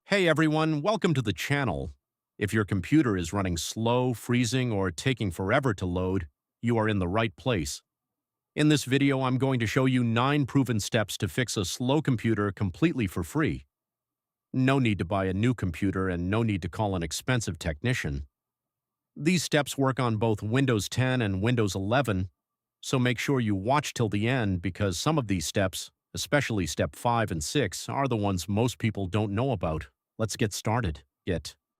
Hey everyone, welcome to the channel. If your computer is running slow, freezing, or taking forever to load, you are in the right place. In this video, I'm going to show you 9 proven steps to fix a slow computer completely for free. No need to buy a new computer and no need to call an expensive technician. These steps work on both Windows 10 and Windows 11, so make sure you watch till the end because some of these steps, especially step 5 and 6, are the ones most people don't know about. Let's get started.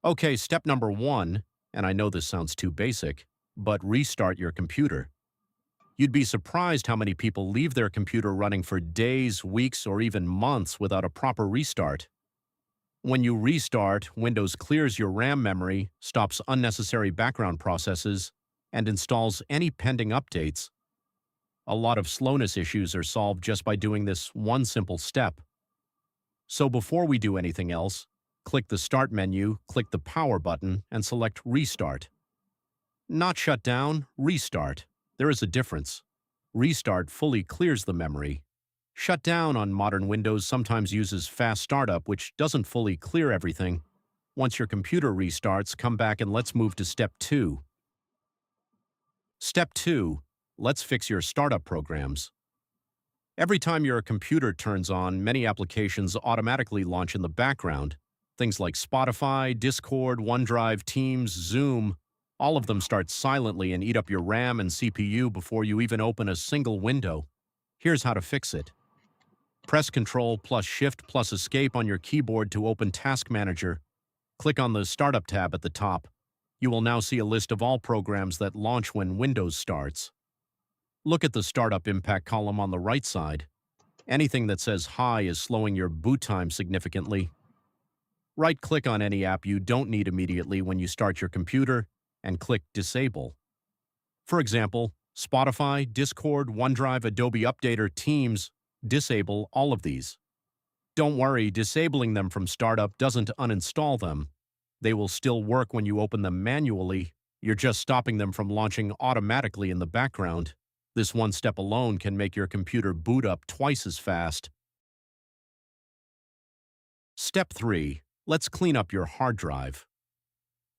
Okay, step number 1, and I know this sounds too basic, but restart your computer. You'd be surprised how many people leave their computer running for days, weeks, or even months without a proper restart. When you restart, Windows clears your RAM memory, stops unnecessary background processes, and installs any pending updates. A lot of slowness issues are solved just by doing this one simple step. So before we do anything else, click the Start menu, click the Power button, and select Restart. Not shut down, restart. There is a difference. Restart fully clears the memory. Shut down on modern Windows sometimes uses fast startup, which doesn't fully clear everything. Once your computer restarts, come back and let's move to Step 2. Step 2. Let's fix your startup programs. Every time your computer turns on, many applications automatically launch in the background. Things like Spotify, Discord, OneDrive, Teams, Zoom, all of them start silently and eat up your RAM and CPU before you even open a single window. Here's how to fix it. Press Ctrl plus Shift plus Escape on your keyboard to open Task Manager. Click on the Startup tab at the top. You will now see a list of all programs that launch when Windows starts. Look at the Startup Impact column on the right side. Anything that says high is slowing your boot time significantly. Right-click on any app you don't need immediately when you start your computer and click Disable. For example, Spotify, Discord, OneDrive, Adobe Updater, Teams, disable all of these. Don't worry, disabling them from startup doesn't uninstall them. They will still work when you open them manually. You're just stopping them from launching automatically in the background. This one step alone can make your computer boot up twice as fast. Step 3. Let's clean up your hard drive.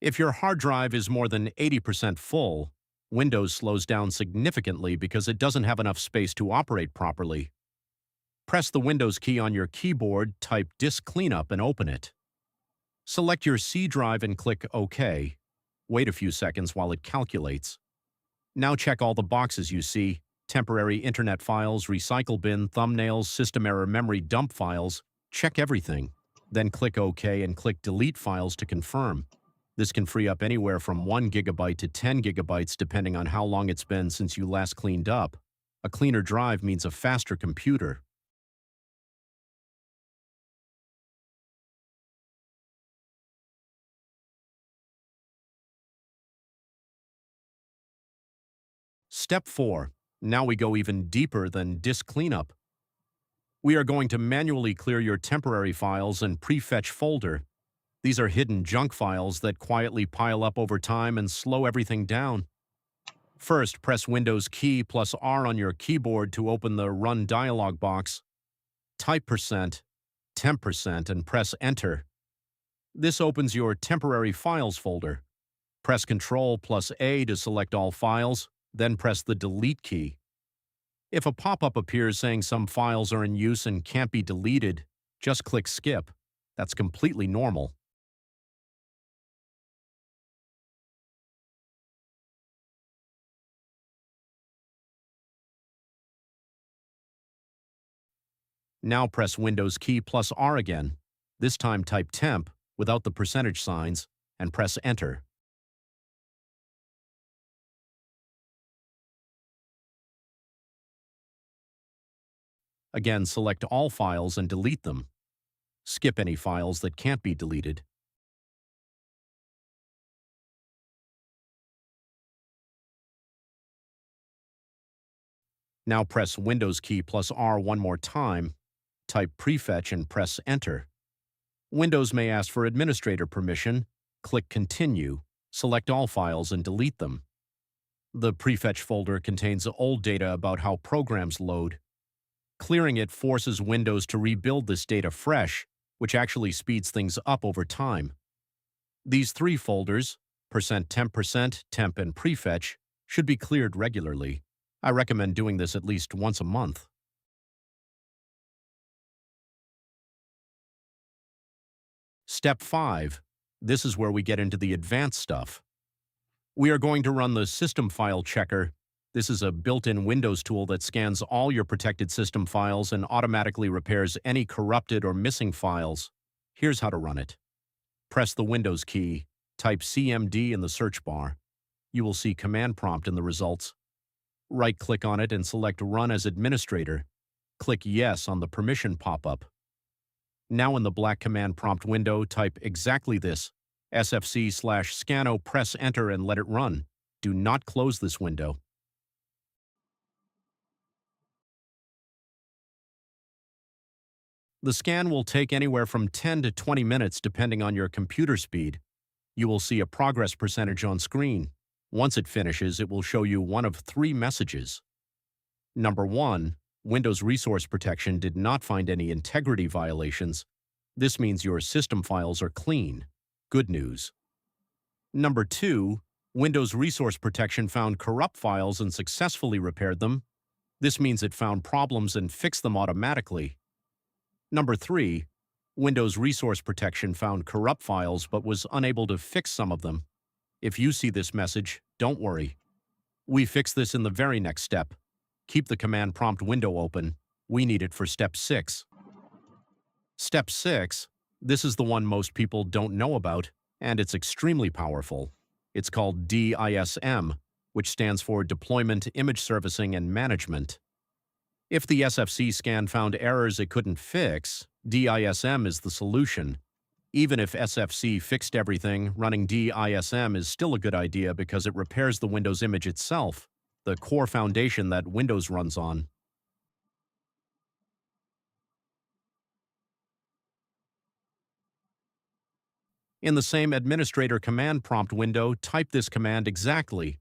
If your hard drive is more than 80% full, Windows slows down significantly because it doesn't have enough space to operate properly. Press the Windows key on your keyboard, type Disk Cleanup, and open it. Select your C drive and click OK. Wait a few seconds while it calculates. Now check all the boxes you see: temporary internet files, recycle bin, thumbnails, system error memory dump files. Check everything. Then click OK and click Delete Files to confirm. This can free up anywhere from 1 GB to 10 GB depending on how long it's been since you last cleaned up. A cleaner drive means a faster computer. Step 4. Now we go even deeper than disk cleanup. We are going to manually clear your temporary files and prefetch folder. These are hidden junk files that quietly pile up over time and slow everything down. First, press Windows key plus R on your keyboard to open the Run dialog box. Type %, and press Enter. This opens your temporary files folder. Press Ctrl plus A to select all files, then press the Delete key. If a pop-up appears saying some files are in use and can't be deleted, just click Skip. That's completely normal. Now press Windows key plus R again. This time type temp without the percentage signs and press Enter. Again, select all files and delete them. Skip any files that can't be deleted. Now press Windows key plus R one more time, type prefetch and press Enter. Windows may ask for administrator permission. Click Continue, select all files and delete them. The prefetch folder contains old data about how programs load. Clearing it forces Windows to rebuild this data fresh, which actually speeds things up over time. These three folders, %temp%, temp, and prefetch, should be cleared regularly. I recommend doing this at least once a month. Step 5. This is where we get into the advanced stuff. We are going to run the System File Checker. This is a built-in Windows tool that scans all your protected system files and automatically repairs any corrupted or missing files. Here's how to run it. Press the Windows key, type CMD in the search bar. You will see command prompt in the results. Right-click on it and select Run as Administrator. Click Yes on the permission pop-up. Now in the black command prompt window, type exactly this, sfc/scannow, press Enter and let it run. Do not close this window. The scan will take anywhere from 10 to 20 minutes depending on your computer speed. You will see a progress percentage on screen. Once it finishes, it will show you one of three messages. Number 1, Windows Resource Protection did not find any integrity violations. This means your system files are clean. Good news. Number 2, Windows Resource Protection found corrupt files and successfully repaired them. This means it found problems and fixed them automatically. Number 3, Windows Resource Protection found corrupt files but was unable to fix some of them. If you see this message, don't worry. We fix this in the very next step. Keep the command prompt window open. We need it for Step 6. Step 6, this is the one most people don't know about, and it's extremely powerful. It's called DISM, which stands for Deployment Image Servicing and Management. If the SFC scan found errors it couldn't fix, DISM is the solution. Even if SFC fixed everything, running DISM is still a good idea because it repairs the Windows image itself, the core foundation that Windows runs on. In the same administrator command prompt window, type this command exactly.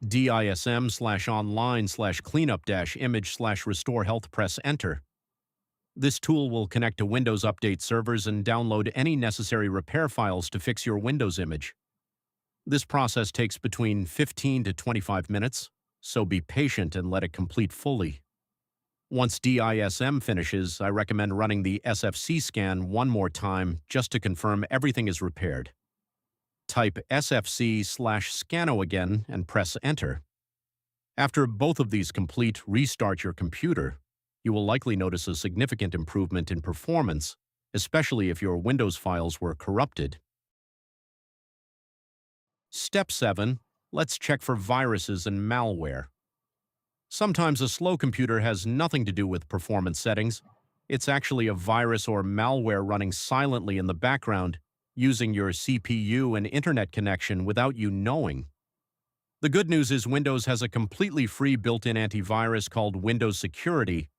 DISM/online/cleanup-image/RestoreHealth, press Enter. This tool will connect to Windows Update servers and download any necessary repair files to fix your Windows image. This process takes between 15 to 25 minutes, so be patient and let it complete fully. Once DISM finishes, I recommend running the SFC scan one more time just to confirm everything is repaired. Type SFC/SCANNOW again and press Enter. After both of these complete, restart your computer. You will likely notice a significant improvement in performance, especially if your Windows files were corrupted. Step 7. Let's check for viruses and malware. Sometimes a slow computer has nothing to do with performance settings. It's actually a virus or malware running silently in the background, using your CPU and internet connection without you knowing. The good news is Windows has a completely free built-in antivirus called Windows Security.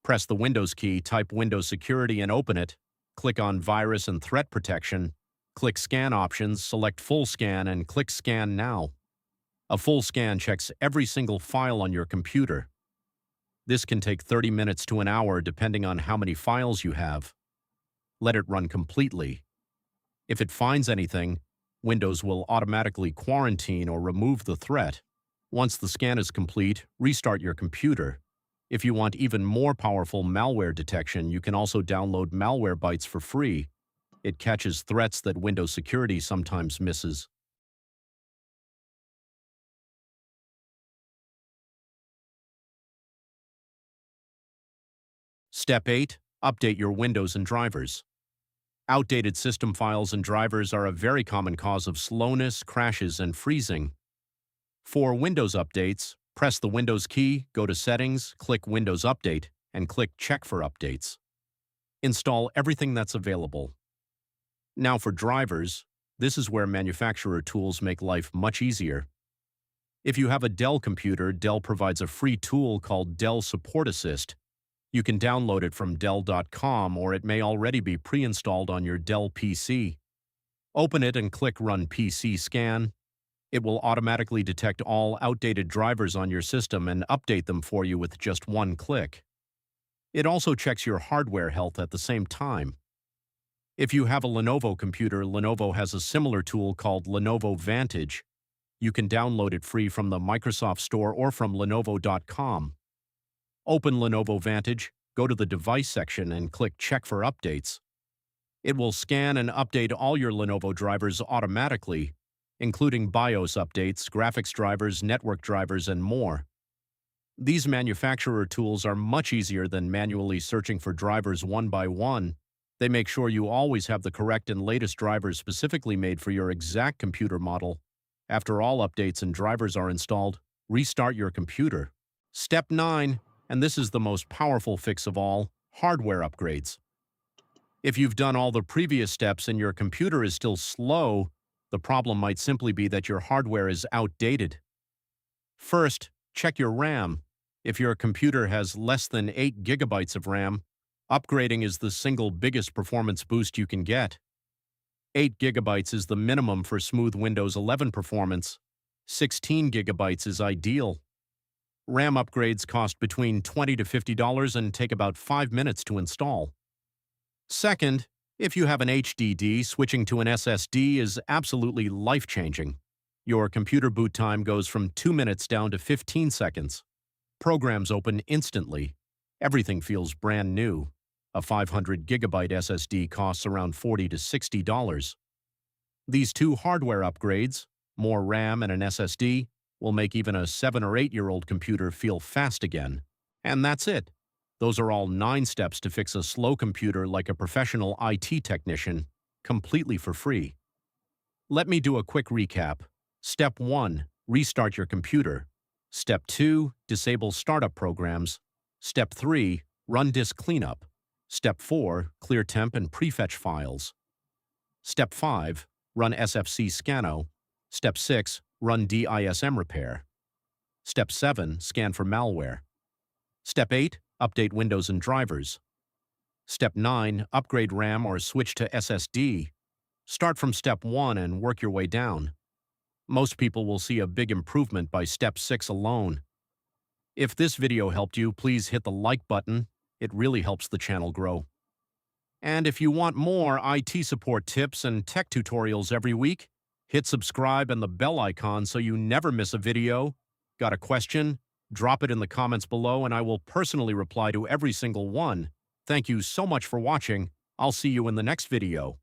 Press the Windows key, type Windows Security and open it. Click on Virus and Threat Protection. Click Scan Options, select Full Scan, and click Scan Now. A full scan checks every single file on your computer. This can take 30 minutes to an hour depending on how many files you have. Let it run completely. If it finds anything, Windows will automatically quarantine or remove the threat. Once the scan is complete, restart your computer. If you want even more powerful malware detection, you can also download Malware Bytes for free. It catches threats that Windows Security sometimes misses. Step 8. Update your Windows and drivers. Outdated system files and drivers are a very common cause of slowness, crashes, and freezing. For Windows updates, press the Windows key, go to Settings, click Windows Update, and click Check for Updates. Install everything that's available. Now for drivers, this is where manufacturer tools make life much easier. If you have a Dell computer, Dell provides a free tool called Dell Support Assist. You can download it from Dell.com, or it may already be pre-installed on your Dell PC. Open it and click Run PC Scan. It will automatically detect all outdated drivers on your system and update them for you with just one click. It also checks your hardware health at the same time. If you have a Lenovo computer, Lenovo has a similar tool called Lenovo Vantage. You can download it free from the Microsoft Store or from Lenovo.com. Open Lenovo Vantage, go to the Device section and click Check for Updates. It will scan and update all your Lenovo drivers automatically, including BIOS updates, graphics drivers, network drivers, and more. These manufacturer tools are much easier than manually searching for drivers one by one. They make sure you always have the correct and latest drivers specifically made for your exact computer model. After all updates and drivers are installed, restart your computer. Step 9, and this is the most powerful fix of all, hardware upgrades. If you've done all the previous steps and your computer is still slow, the problem might simply be that your hardware is outdated. First, check your RAM. If your computer has less than 8 gigabytes of RAM, upgrading is the single biggest performance boost you can get. 8 gigabytes is the minimum for smooth Windows 11 performance. 16 gigabytes is ideal. RAM upgrades cost between $20 to $50 and take about 5 minutes to install. Second, if you have an HDD, switching to an SSD is absolutely life-changing. Your computer boot time goes from 2 minutes down to 15 seconds. Programs open instantly. Everything feels brand new. A 500 gigabyte SSD costs around $40 to $60. These two hardware upgrades, more RAM and an SSD, will make even a 7 or 8-year-old computer feel fast again. And that's it. Those are all 9 steps to fix a slow computer like a professional IT technician, completely for free. Let me do a quick recap. Step 1, restart your computer. Step 2, disable startup programs. Step 3, run disk cleanup. Step 4, clear temp and prefetch files. Step 5, run SFC SCANNOW. Step 6, run DISM repair. Step 7, scan for malware. Step 8, update Windows and drivers. Step 9, upgrade RAM or switch to SSD. Start from Step 1 and work your way down. Most people will see a big improvement by Step 6 alone. If this video helped you, please hit the like button. It really helps the channel grow. And if you want more IT support tips and tech tutorials every week, hit subscribe and the bell icon so you never miss a video. Got a question? Drop it in the comments below and I will personally reply to every single one. Thank you so much for watching. I'll see you in the next video.